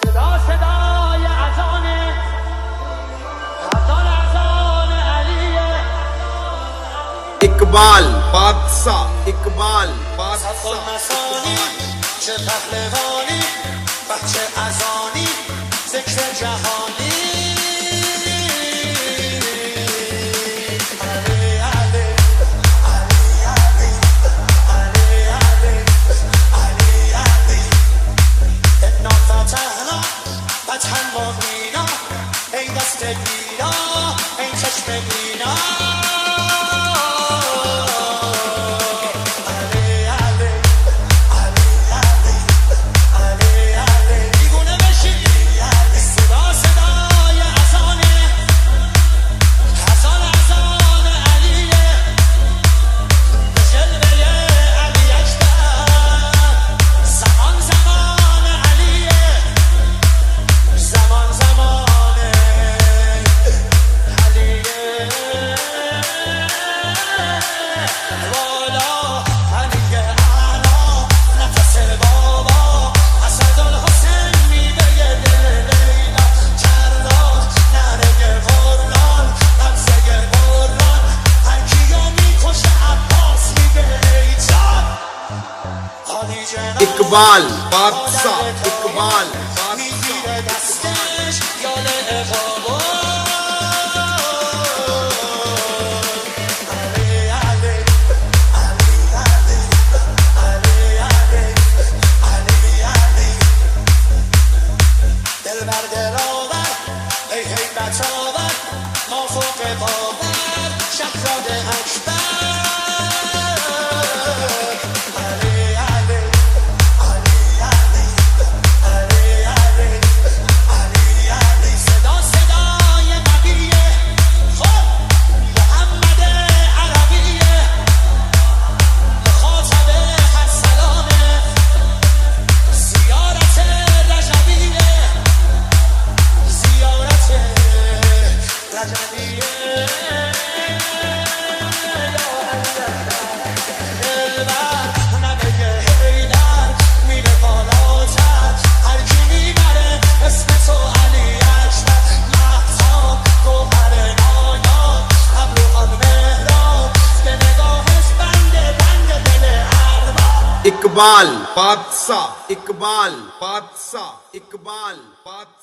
صدا صدای اذان علیه. اقبال بادشاہ، اقبال بادشاہ. مسانی چه پهلوانی، بچه ازانی، ذکر جهانی. فتحا مبینا ای دست بینا ای چشم بینا. دیگونه بشی صدا صدای اذان علیه. به جلوه علی اکبر زمان زمان علیه. زمان زمان علیه. والا علیه اعلا نفس بابا اسدالحسین میوه دل لیلا. کردان نره قرآن غمزه قرآن هر کیو میکشه عباس میگه ای جان. عالی جناب اقبال بادشاہ، اقبال میگیره دستش یال اقبال. دلبر دلاور ای هیبت آور ما فوق باور شهراد اکبر. صدا صدای نبیه خب محمد عربیه. مخاطب هر سلامه زیارت رجبیه. زیارت رجبیه. دلبر نبیه حیدر میره بالاتر هر کی میبره اسم تو علی اکبر. مهتاب گوهر نایاب ابروان مهراب به نگاهش بنده دل ارباب. اقبال بادشاہ، اقبال بادشاہ، اقبال بادشاہ.